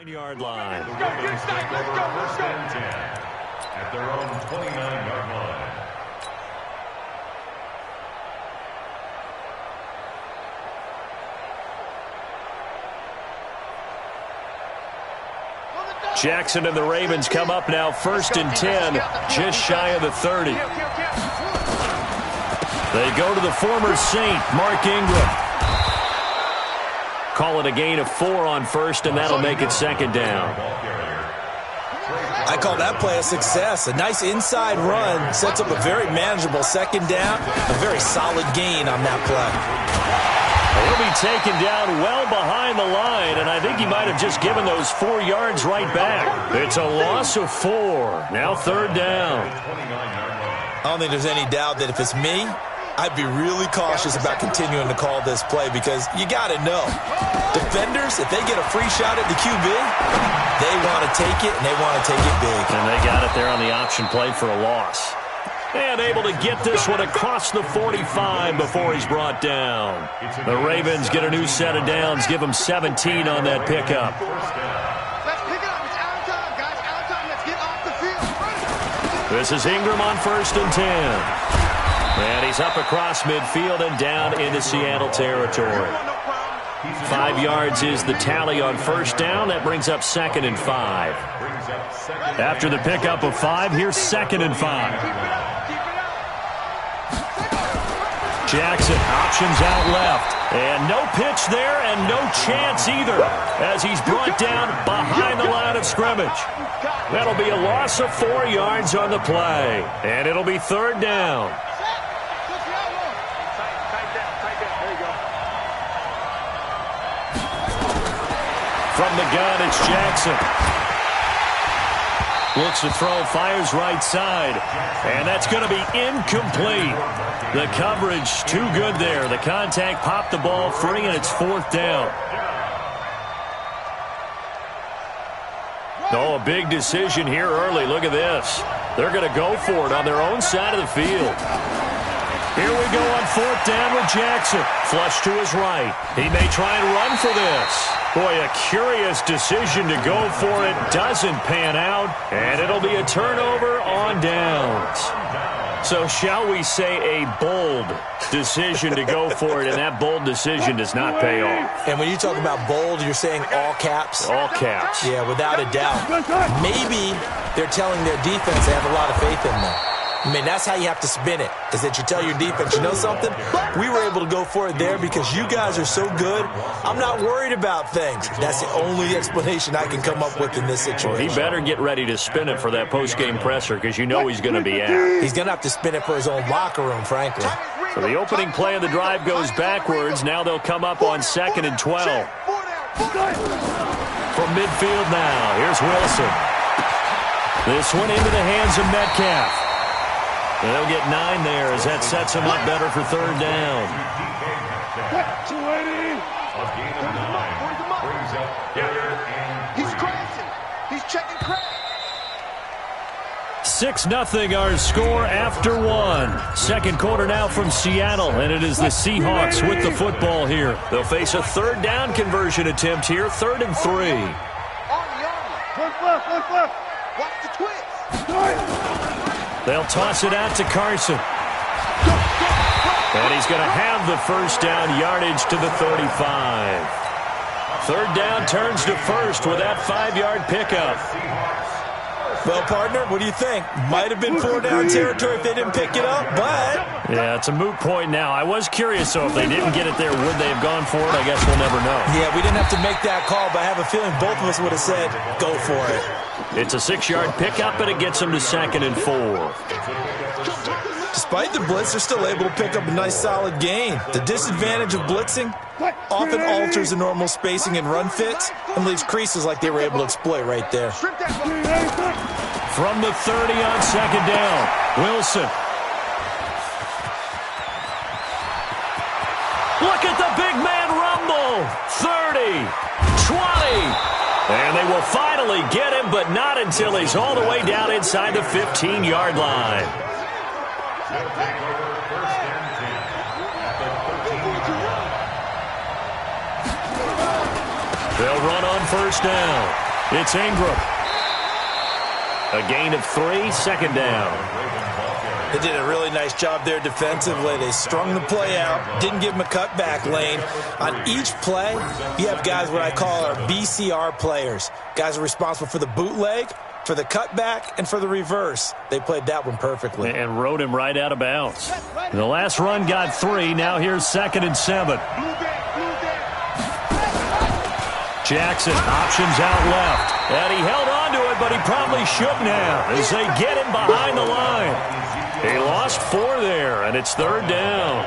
9-yard line. The Ravens take over first and 10 at their own 29-yard line. Jackson and the Ravens come up now first and 10, just shy of the 30. They go to the former Saint, Mark Ingram. Call it a gain of 4 on first, and that'll make it second down. I call that play a success. A nice inside run sets up a very manageable second down. A very solid gain on that play. He'll be taken down well behind the line, and I think he might have just given those 4 yards right back. It's a loss of 4. Now third down. I don't think there's any doubt that if it's me, I'd be really cautious about continuing to call this play because you got to know. Defenders, if they get a free shot at the QB, they want to take it, and they want to take it big. And they got it there on the option play for a loss. And able to get this one across the 45 before he's brought down. The Ravens get a new set of downs, give them 17 on that pickup. Let's pick it up. It's out of time, guys. Out of time. Let's get off the field. This is Ingram on first and 10. And he's up across midfield and down into Seattle territory. 5 yards is the tally on first down. That brings up second and 5. After the pickup of 5, here's second and 5. Jackson options out left. And no pitch there and no chance either as he's brought down behind the line of scrimmage. That'll be a loss of 4 yards on the play. And it'll be third down. From the gun, it's Jackson. Looks to throw, fires right side. And that's going to be incomplete. The coverage too good there. The contact popped the ball free, and it's fourth down. Oh, a big decision here early. Look at this. They're going to go for it on their own side of the field. Here we go on fourth down with Jackson. Flush to his right. He may try and run for this. Boy, a curious decision to go for it. Doesn't pan out, and it'll be a turnover on downs. So shall we say a bold decision to go for it, and that bold decision does not pay off. And when you talk about bold, you're saying all caps? All caps. Yeah, without a doubt. Maybe they're telling their defense they have a lot of faith in them. I mean, that's how you have to spin it, is that you tell your defense, you know something? We were able to go for it there because you guys are so good. I'm not worried about things. That's the only explanation I can come up with in this situation. Well, he better get ready to spin it for that post-game presser because you know he's going to be out. He's going to have to spin it for his own locker room, frankly. So the opening play of the drive goes backwards. Now they'll come up on second and 12. From midfield now, here's Wilson. This one into the hands of Metcalf. They'll get 9 there as that sets him up better for third down. 280. He's crazy. He's checking crack. 6-0 our score after 1. Second quarter now from Seattle, and it is the Seahawks with the football here. They'll face a third down conversion attempt here, 3rd and 3. On the arm. Left. Watch the twist. They'll toss it out to Carson. And he's going to have the first down, yardage to the 35. Third down turns to first with that 5-yard pickup. Well, partner, what do you think? Might have been 4-down territory if they didn't pick it up, but... Yeah, it's a moot point now. I was curious, though, if they didn't get it there, would they have gone for it? I guess we'll never know. Yeah, we didn't have to make that call, but I have a feeling both of us would have said, go for it. It's a 6-yard pickup, and it gets them to second and 4. Despite the blitz, they're still able to pick up a nice, solid gain. The disadvantage of blitzing often alters the normal spacing and run fits and leaves creases like they were able to exploit right there. From the 30 on second down, Wilson. Look at the big man rumble. 30, 20. And they will finally get him, but not until he's all the way down inside the 15-yard line. They'll run on first down. It's Ingram. A gain of 3, second down. They did a really nice job there defensively. They strung the play out, didn't give him a cutback lane. On each play, you have guys what I call our BCR players. Guys are responsible for the bootleg, for the cutback, and for the reverse. They played that one perfectly. And rode him right out of bounds. The last run got 3. Now here's 2nd and 7. Jackson options out left. And he held on to it, but he probably shouldn't have as they get him behind the line. He lost 4 there, and it's 3rd down.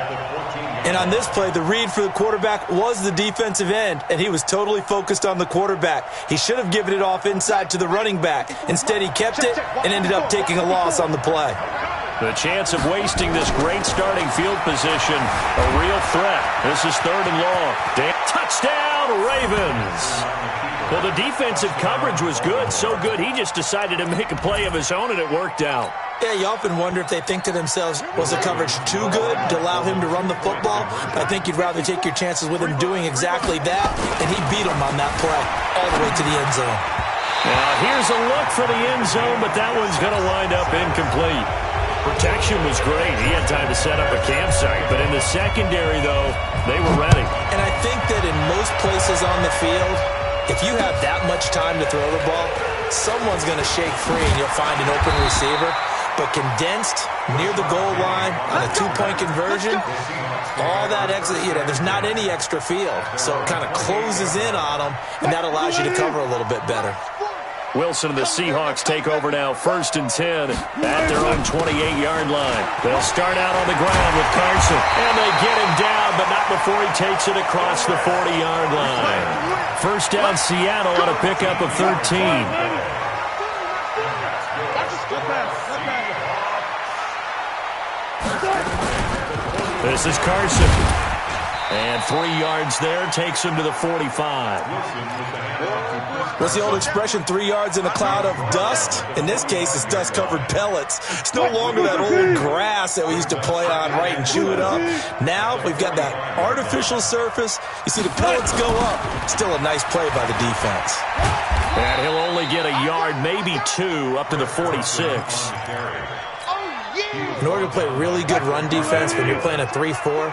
And on this play, the read for the quarterback was the defensive end, and he was totally focused on the quarterback. He should have given it off inside to the running back. Instead, he kept it and ended up taking a loss on the play. The chance of wasting this great starting field position, a real threat. This is 3rd and long. Touchdown, Ravens. Well, the defensive coverage was good, so good he just decided to make a play of his own, and it worked out. Yeah, you often wonder if they think to themselves, was the coverage too good to allow him to run the football? I think you'd rather take your chances with him doing exactly that, and he beat him on that play all the way to the end zone. Now, here's a look for the end zone, but that one's going to wind up incomplete. Protection was great. He had time to set up a campsite, but in the secondary, though, they were ready. And I think that in most places on the field, if you have that much time to throw the ball, someone's going to shake free and you'll find an open receiver. But condensed near the goal line on a 2-point conversion, all that extra, there's not any extra field. So it kind of closes in on them, and that allows you to cover a little bit better. Wilson and the Seahawks take over now, 1st and 10 at their own 28-yard line. They'll start out on the ground with Carson, and they get him down, but not before he takes it across the 40-yard line. 1st down, Seattle on a pickup of 13. This is Carson. And 3 yards there, takes him to the 45. What's the old expression, 3 yards in a cloud of dust? In this case, it's dust-covered pellets. It's no longer that old grass that we used to play on, right, and chew it up. Now we've got that artificial surface. You see the pellets go up. Still a nice play by the defense. And he'll only get a yard, maybe 2, up to the 46. In order to play really good run defense when you're playing a 3-4,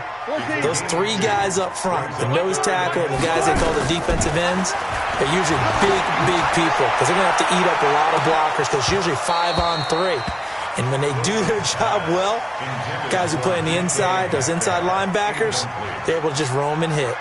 those 3 guys up front, the nose tackle and the guys they call the defensive ends, they're usually big people because they're going to have to eat up a lot of blockers because it's usually 5-on-3. And when they do their job well, guys who play on the inside, those inside linebackers, they're able to just roam and hit.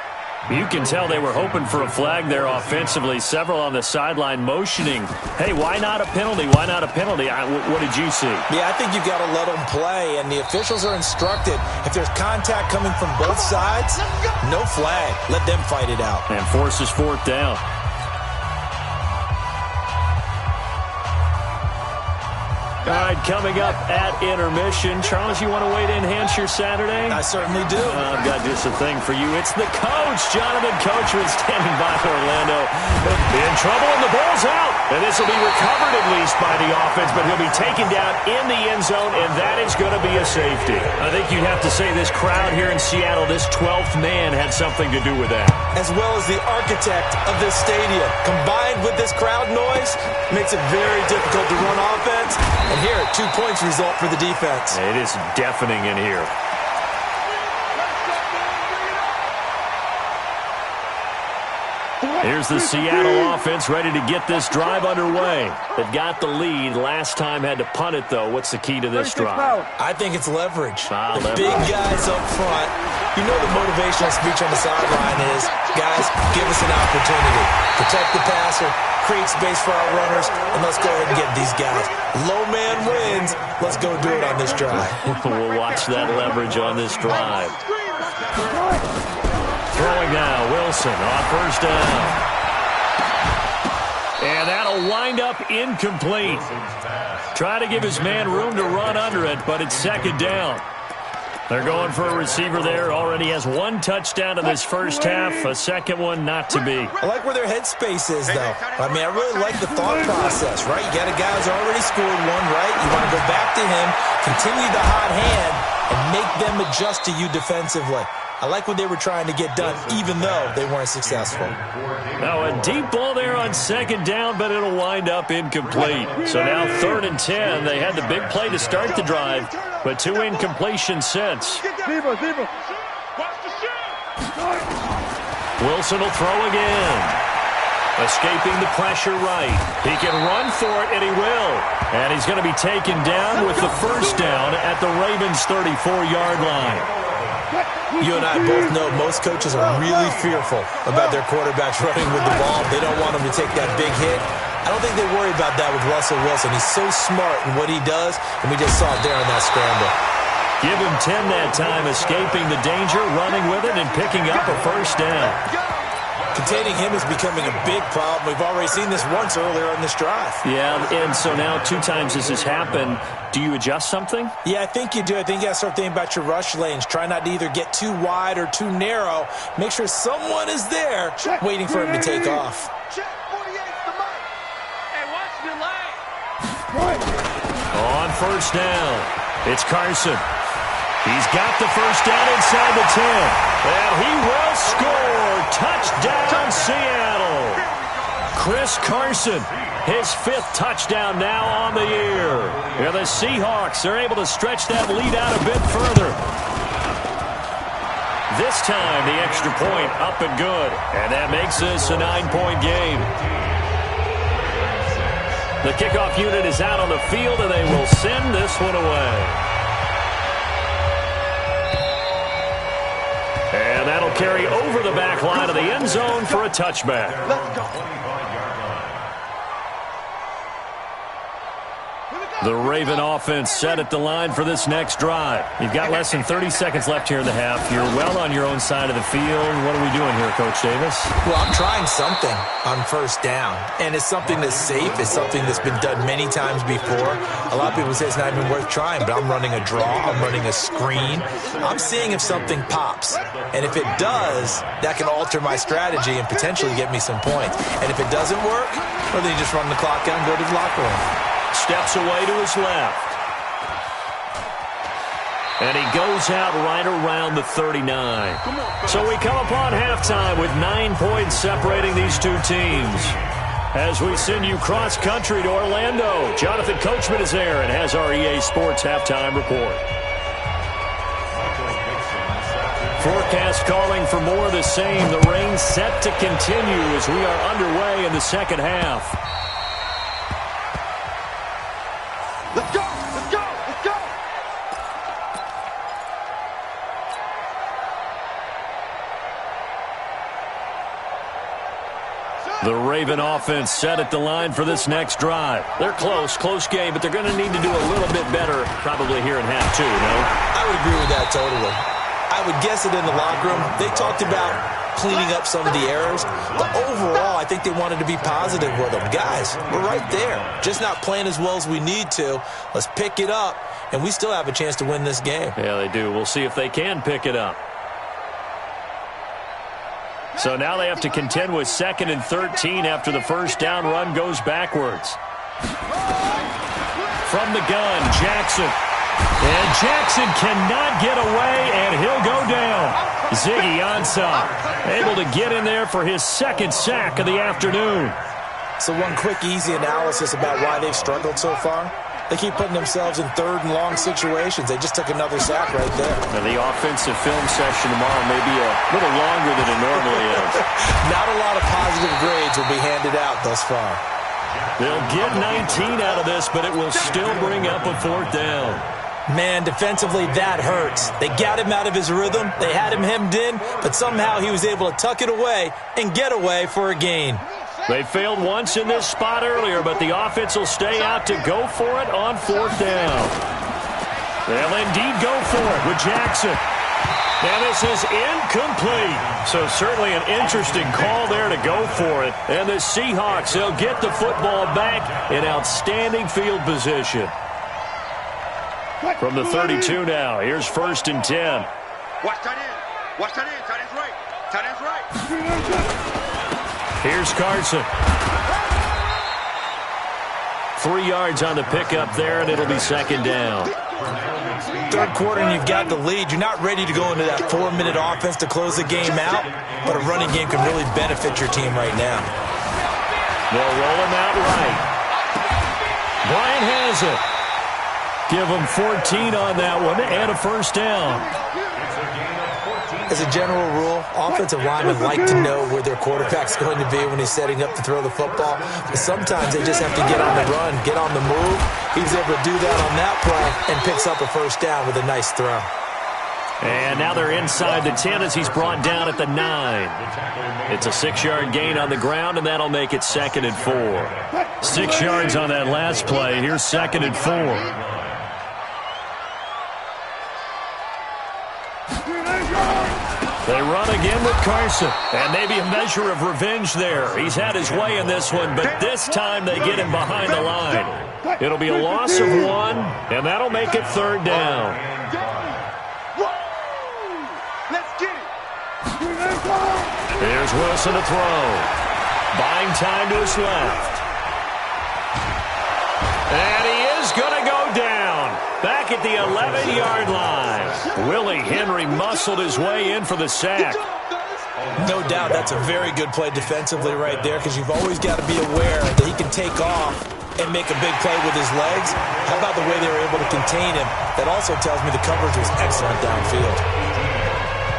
You can tell they were hoping for a flag there offensively. Several on the sideline motioning, hey, why not a penalty? Why not a penalty? What did you see? Yeah, I think you've got to let them play, and the officials are instructed. If there's contact coming from both sides, no flag. Let them fight it out. And forces 4th down. All right, coming up at intermission. Charles, you want to wait to enhance your Saturday? I certainly do. I've got just a thing for you. It's the coach, Jonathan Coachman, standing by Orlando. In trouble, and the ball's out. And this will be recovered at least by the offense, but he'll be taken down in the end zone, and that is going to be a safety. I think you'd have to say this crowd here in Seattle, this 12th man, had something to do with that. As well as the architect of this stadium. Combined with this crowd noise, makes it very difficult to run offense. And here, 2 points result for the defense. It is deafening in here. Here's the Seattle offense ready to get this drive underway. They've got the lead. Last time had to punt it, though. What's the key to this drive? I think it's leverage. The leverage. Big guys up front. You know the motivational speech on the sideline is, guys, give us an opportunity. Protect the passer, create space for our runners, and let's go ahead and get these guys. Low man wins. Let's go do it on this drive. We'll watch that leverage on this drive. Throwing now, Wilson on 1st down. And that'll wind up incomplete. Try to give his man room to run under it, but it's 2nd down. They're going for a receiver there. Already has 1 touchdown in this first half. A second one not to be. I like where their headspace is, though. I mean, I really like the thought process, right? You got a guy who's already scored 1, right? You want to go back to him, continue the hot hand, and make them adjust to you defensively. I like what they were trying to get done, even though they weren't successful. Now a deep ball there on second down, but it'll wind up incomplete. So now 3rd and 10. They had the big play to start the drive, but 2 incompletions since. Wilson will throw again. Escaping the pressure right. He can run for it, and he will. And he's going to be taken down with the first down at the Ravens' 34-yard line. You and I both know most coaches are really fearful about their quarterbacks running with the ball. They don't want him to take that big hit. I don't think they worry about that with Russell Wilson. He's so smart in what he does, and we just saw it there on that scramble. Give him 10 that time, escaping the danger, running with it, and picking up a first down. Containing him is becoming a big problem. We've already seen this once earlier in this drive. Yeah, and so now 2 times this has happened. Do you adjust something? Yeah, I think you do. I think you got to start thinking about your rush lanes. Try not to either get too wide or too narrow. Make sure someone is there waiting for him to take off. Check 48's the mic. Hey, watch your lane. On first down, it's Carson. He's got the first down inside the 10. And he will score. Touchdown, Seattle. Chris Carson, his 5th touchdown now on the year. And the Seahawks are able to stretch that lead out a bit further. This time, the extra point up and good. And that makes this a 9-point game. The kickoff unit is out on the field, and they will send this one away. And that'll carry over the back line of the end zone for a touchback. Let's go. The Raven offense set at the line for this next drive. You've got less than 30 seconds left here in the half. You're well on your own side of the field. What are we doing here, Coach Davis? Well, I'm trying something on first down, and it's something that's safe. It's something that's been done many times before. A lot of people say it's not even worth trying, but I'm running a draw. I'm running a screen. I'm seeing if something pops, and if it does, that can alter my strategy and potentially get me some points. And if it doesn't work, well, then you just run the clock out and go to the locker room. Steps away to his left. And he goes out right around the 39. So we come upon halftime with 9 points separating these two teams. As we send you cross-country to Orlando, Jonathan Coachman is there and has our EA Sports halftime report. Forecast calling for more of the same. The rain set to continue as we are underway in the second half. Let's go. Let's go. Let's go. The Raven offense set at the line for this next drive. They're close game, but they're going to need to do a little bit better probably here in half 2, no? I would agree with that totally. I would guess it in the locker room. They talked about cleaning up some of the errors, but overall, I think they wanted to be positive with them. Guys, we're right there. Just not playing as well as we need to. Let's pick it up, and we still have a chance to win this game. Yeah, they do. We'll see if they can pick it up. So now they have to contend with 2nd and 13 after the first down run goes backwards. From the gun, Jackson. And Jackson cannot get away, and he'll go down. Ziggy Ansah able to get in there for his 2nd sack of the afternoon. So one quick, easy analysis about why they've struggled so far. They keep putting themselves in 3rd and long situations. They just took another sack right there. Now the offensive film session tomorrow may be a little longer than it normally is. Not a lot of positive grades will be handed out thus far. They'll get 19 out of this, but it will still bring up a 4th down. Man, defensively, that hurts. They got him out of his rhythm. They had him hemmed in, but somehow he was able to tuck it away and get away for a gain. They failed once in this spot earlier, but the offense will stay out to go for it on 4th down. They'll indeed go for it with Jackson. And this is incomplete. So certainly an interesting call there to go for it. And the Seahawks, they'll get the football back in outstanding field position. From the 32 now, here's 1st and 10. Watch tight end. Watch tight end. Tight end's right. Tight end's right. Here's Carson. 3 yards on the pickup there, and it'll be 2nd down. Third quarter and you've got the lead. You're not ready to go into that 4-minute offense to close the game out, but a running game can really benefit your team right now. They'll roll him out right. Bryant has it. Give him 14 on that one and a first down. As a general rule, offensive linemen like to know where their quarterback's going to be when he's setting up to throw the football. But sometimes they just have to get on the run, get on the move. He's able to do that on that play and picks up a first down with a nice throw. And now they're inside the 10 as he's brought down at the 9. It's a 6-yard gain on the ground, and that'll make it 2nd and 4. 6 yards on that last play. Here's 2nd and 4. They run again with Carson, and maybe a measure of revenge there. He's had his way in this one, but this time they get him behind the line. It'll be a loss of 1, and that'll make it 3rd down. Let's get it. Here's Wilson to throw. Buying time to his left. And he is going to go down. Back at the 11-yard line. Willie Henry muscled his way in for the sack. No doubt that's a very good play defensively right there, because you've always got to be aware that he can take off and make a big play with his legs. How about the way they were able to contain him? That also tells me the coverage was excellent downfield.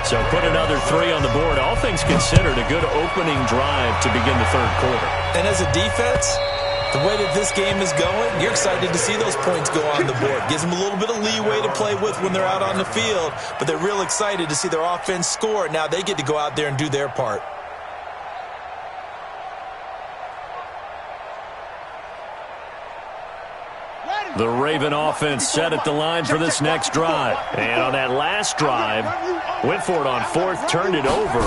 So put another 3 on the board. All things considered, a good opening drive to begin the 3rd quarter. And as a defense, the way that this game is going, you're excited to see those points go on the board. Gives them a little bit of leeway to play with when they're out on the field, but they're real excited to see their offense score. Now they get to go out there and do their part. The Raven offense set at the line for this next drive. And on that last drive, went for it on 4th, turned it over.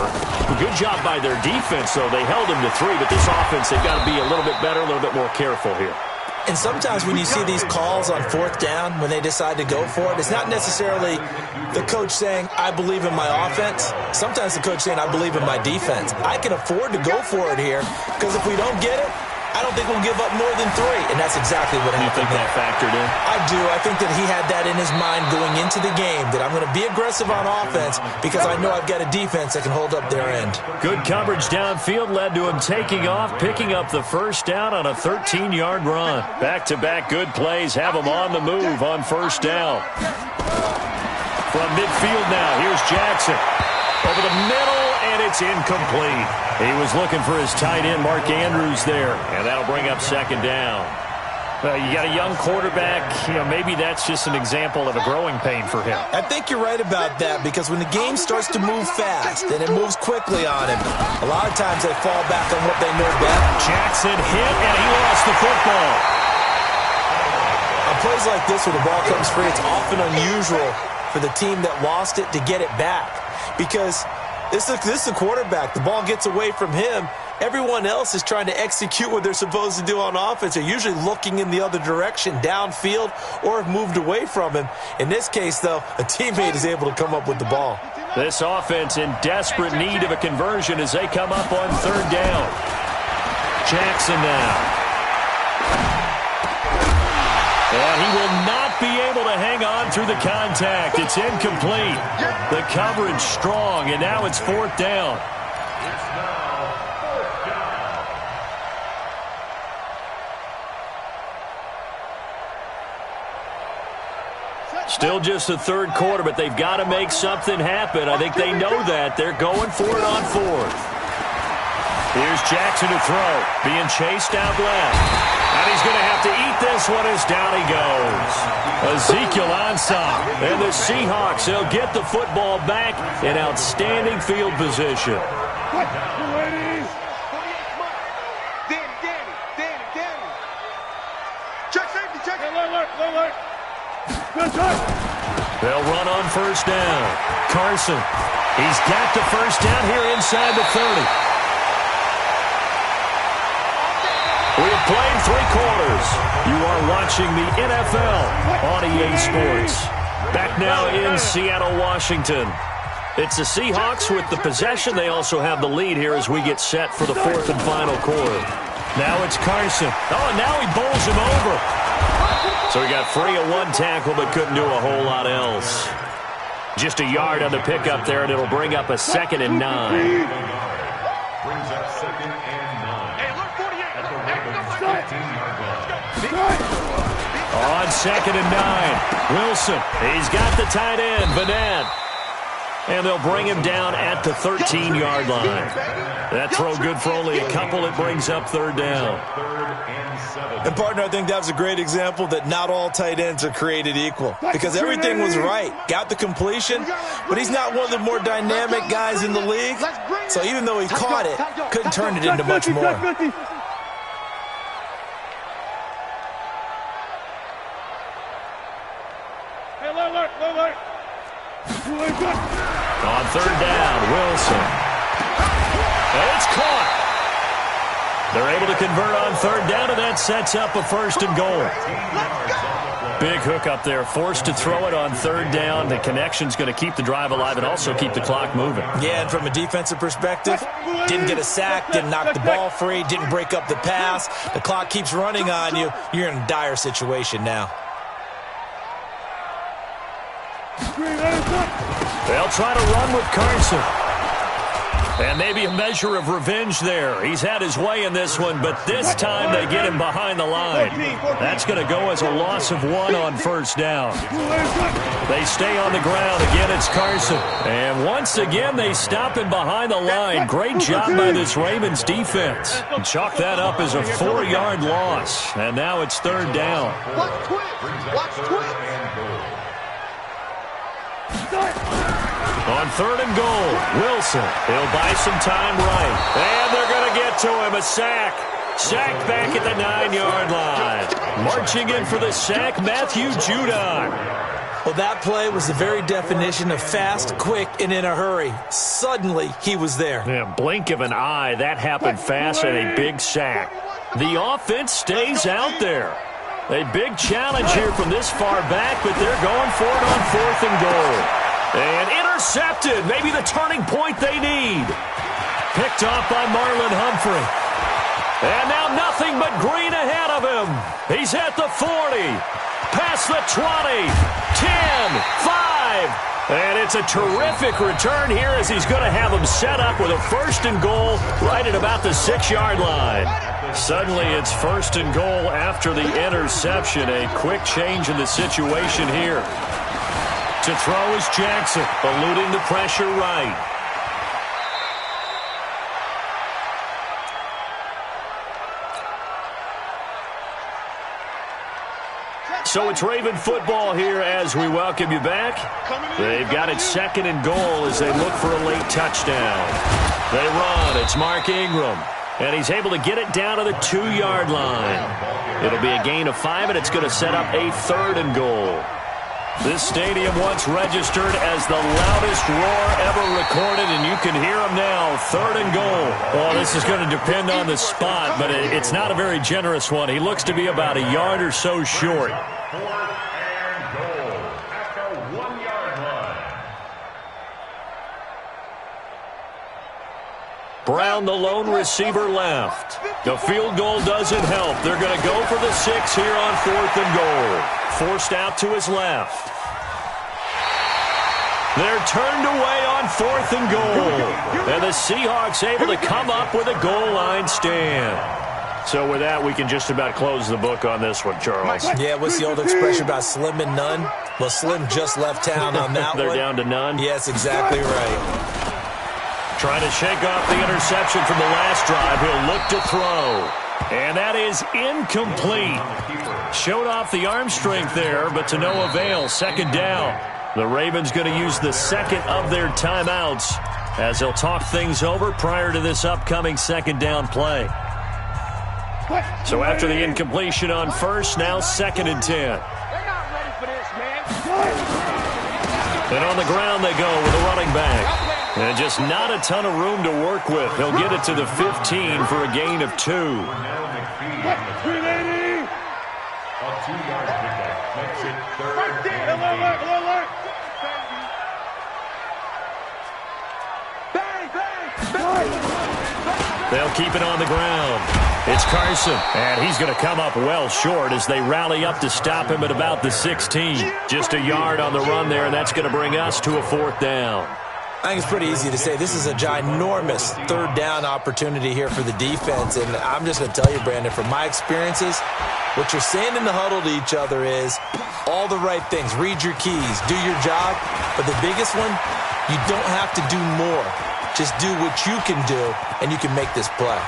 Good job by their defense, though. They held them to 3, but this offense, they've got to be a little bit better, a little bit more careful here. And sometimes when you see these calls on 4th down, when they decide to go for it, it's not necessarily the coach saying, I believe in my offense. Sometimes the coach saying, I believe in my defense. I can afford to go for it here, because if we don't get it, I don't think we'll give up more than 3, and that's exactly what happened. You think that factored in? I do. I think that he had that in his mind going into the game, that I'm going to be aggressive on offense because I know I've got a defense that can hold up their end. Good coverage downfield led to him taking off, picking up the first down on a 13-yard run. Back-to-back good plays have him on the move on first down. From midfield now, here's Jackson. Over the middle, and it's incomplete. He was looking for his tight end, Mark Andrews, there, and that'll bring up 2nd down. Well, you got a young quarterback. Maybe that's just an example of a growing pain for him. I think you're right about that, because when the game starts to move fast and it moves quickly on him, a lot of times they fall back on what they know best. Jackson hit, and he lost the football. On plays like this where the ball comes free, it's often unusual for the team that lost it to get it back, because this is the quarterback. The ball gets away from him. Everyone else is trying to execute what they're supposed to do on offense. They're usually looking in the other direction, downfield, or have moved away from him. In this case, though, a teammate is able to come up with the ball. This offense in desperate need of a conversion as they come up on 3rd down. Jackson now. And he will not be able to hang on through the contact. It's incomplete. The coverage strong, and now it's 4th down. It's now 4th down. Still just the 3rd quarter, but they've got to make something happen. I think they know that. They're going for it on 4th. Here's Jackson to throw, being chased out left. And he's going to have to eat this one as down he goes. Ezekiel Ansah and the Seahawks, they'll get the football back in outstanding field position. Danny. Check safety, check. They'll run on first down. Carson, he's got the first down here inside the 30. We have played 3 quarters. You are watching the NFL on EA Sports. Back now in Seattle, Washington. It's the Seahawks with the possession. They also have the lead here as we get set for the 4th and final quarter. Now it's Carson. Oh, and now he bowls him over. So he got free of one tackle but couldn't do a whole lot else. Just a yard on the pickup there, and it'll bring up a 2nd and 9. Brings up 2nd and 9. At the Ravens' 15-yard line. On 2nd and 9, Wilson. He's got the tight end, Vanette. And they'll bring him down at the 13-yard line. That throw good for only a couple. It brings up 3rd down. 3rd and 7. And, partner, I think that was a great example that not all tight ends are created equal because everything was right. Got the completion, but he's not one of the more dynamic guys in the league. So even though he caught it, couldn't turn it into much more. On 3rd down, Wilson. And it's caught. They're able to convert on 3rd down, and that sets up a 1st and goal. Big hook up there, forced to throw it on 3rd down. The connection's going to keep the drive alive and also keep the clock moving. Yeah, and from a defensive perspective, didn't get a sack, didn't knock the ball free, didn't break up the pass. The clock keeps running on you. You're in a dire situation now. They'll try to run with Carson. And maybe a measure of revenge there. He's had his way in this one, but this time they get him behind the line. That's going to go as a loss of 1 on 1st down. They stay on the ground. Again, it's Carson. And once again, they stop him behind the line. Great job by this Ravens defense. And chalk that up as a 4-yard loss. And now it's 3rd down. Watch twist. On 3rd and goal, Wilson. He'll buy some time right. And they're going to get to him. A sack. Sacked back at the 9-yard line. Marching in for the sack, Matthew Judon. Well, that play was the very definition of fast, quick, and in a hurry. Suddenly, he was there. Yeah, blink of an eye. That happened fast and a big sack. The offense stays out there. A big challenge here from this far back, but they're going for it on 4th and goal. And intercepted. Maybe the turning point they need. Picked off by Marlon Humphrey. And now nothing but green ahead of him. He's at the 40. Past the 20. 10. 5. And it's a terrific return here as he's going to have him set up with a 1st and goal right at about the 6-yard line. Suddenly it's 1st and goal after the interception. A quick change in the situation here. To throw is Jackson, eluding the pressure right. So it's Raven football here as we welcome you back. They've got it 2nd and goal as they look for a late touchdown. They run. It's Mark Ingram. And he's able to get it down to the 2-yard line. It'll be a gain of 5, and it's going to set up a 3rd and goal. This stadium once registered as the loudest roar ever recorded, and you can hear them now. 3rd and goal. Well, this is going to depend on the spot, but it's not a very generous one. He looks to be about a yard or so short. 4th and goal at the 1-yard line. Brown, the lone receiver, left. The field goal doesn't help. They're going to go for the 6 here on 4th and goal. Forced out to his left. They're turned away on 4th and goal. And the Seahawks able to come up with a goal line stand. So with that, we can just about close the book on this one, Charles. Yeah, what's the old expression about slim and none? Well, Slim just left town on that They're one. down to none? Yes, exactly right. Trying to shake off the interception from the last drive. He'll look to throw. And that is incomplete. Showed off the arm strength there, but to no avail. 2nd down. The Ravens going to use the 2nd of their timeouts as they'll talk things over prior to this upcoming 2nd down play. So after the incompletion on 1st, now 2nd and 10. They're not ready for this, man. And on the ground they go with a running back. And just not a ton of room to work with. He'll get it to the 15 for a gain of 2. A 2-yard pickup makes it 3rd and 8. They'll keep it on the ground. It's Carson, and he's going to come up well short as they rally up to stop him at about the 16. Just a yard on the run there, and that's going to bring us to a 4th down. I think it's pretty easy to say this is a ginormous 3rd down opportunity here for the defense. And I'm just going to tell you, Brandon, from my experiences, what you're saying in the huddle to each other is all the right things. Read your keys. Do your job. But the biggest one, you don't have to do more. Just do what you can do, and you can make this play.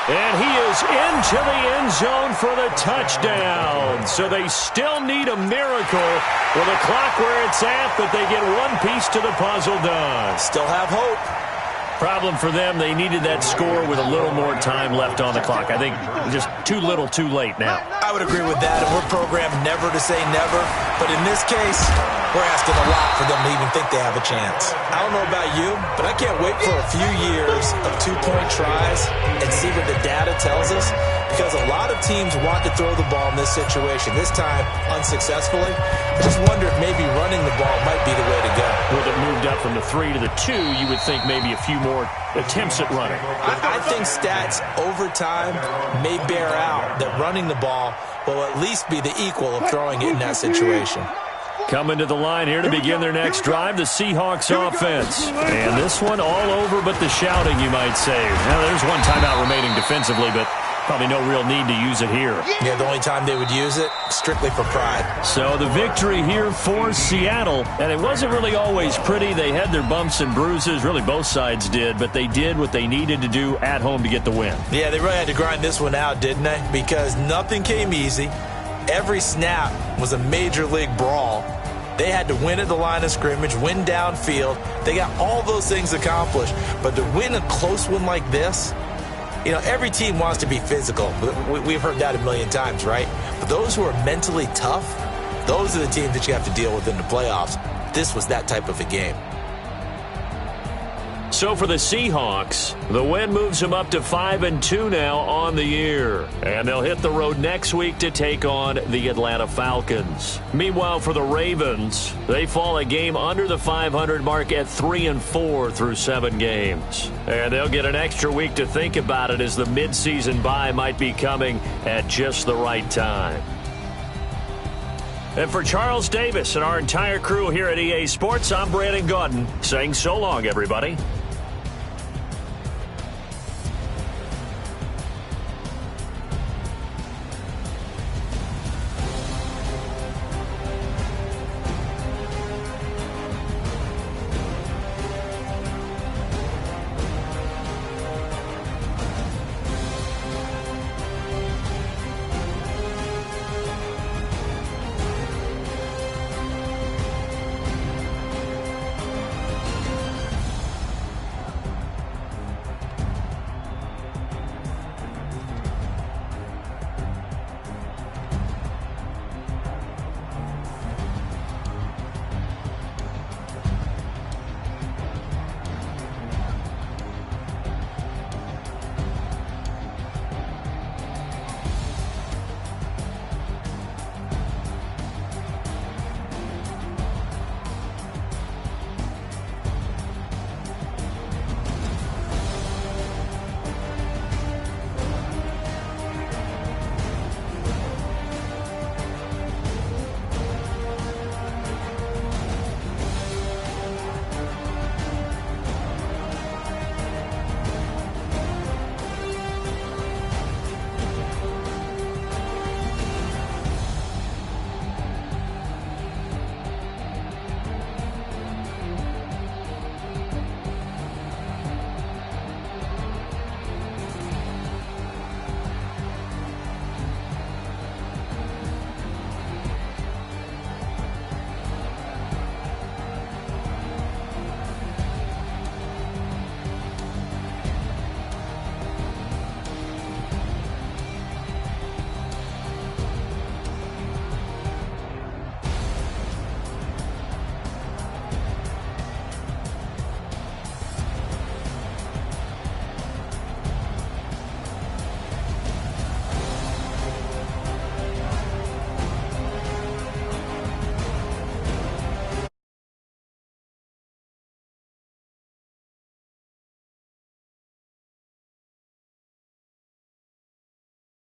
And he is into the end zone for the touchdown. So they still need a miracle with the clock where it's at, but they get one piece to the puzzle done. Still have hope. Problem for them, they needed that score with a little more time left on the clock. I think just too little too late now. I would agree with that, and we're programmed never to say never. But in this case, we're asking a lot for them to even think they have a chance. I don't know about you, but I can't wait for a few years of 2-point tries and see what the data tells us, because a lot of teams want to throw the ball in this situation, this time unsuccessfully. I just wonder if maybe running the ball might be the way to go. With it moved up from the 3 to the 2, you would think maybe a few more attempts at running. I think stats over time may bear out that running the ball will at least be the equal of throwing it in that situation. Coming to the line here to begin their next drive, the Seahawks offense. And this one all over but the shouting, you might say. Now, there's one timeout remaining defensively, but probably no real need to use it here. Yeah, the only time they would use it, strictly for pride. So the victory here for Seattle. And it wasn't really always pretty. They had their bumps and bruises. Really, both sides did. But they did what they needed to do at home to get the win. Yeah, they really had to grind this one out, didn't they? Because nothing came easy. Every snap was a major league brawl. They had to win at the line of scrimmage, win downfield. They got all those things accomplished. But to win a close one like this, you know, every team wants to be physical. We've heard that a million times, right? But those who are mentally tough, those are the teams that you have to deal with in the playoffs. This was that type of a game. So for the Seahawks, the win moves them up to 5-2 now on the year. And they'll hit the road next week to take on the Atlanta Falcons. Meanwhile, for the Ravens, they fall a game under the 500 mark at 3-4 through 7 games. And they'll get an extra week to think about it as the midseason bye might be coming at just the right time. And for Charles Davis and our entire crew here at EA Sports, I'm Brandon Gaudin saying so long, everybody.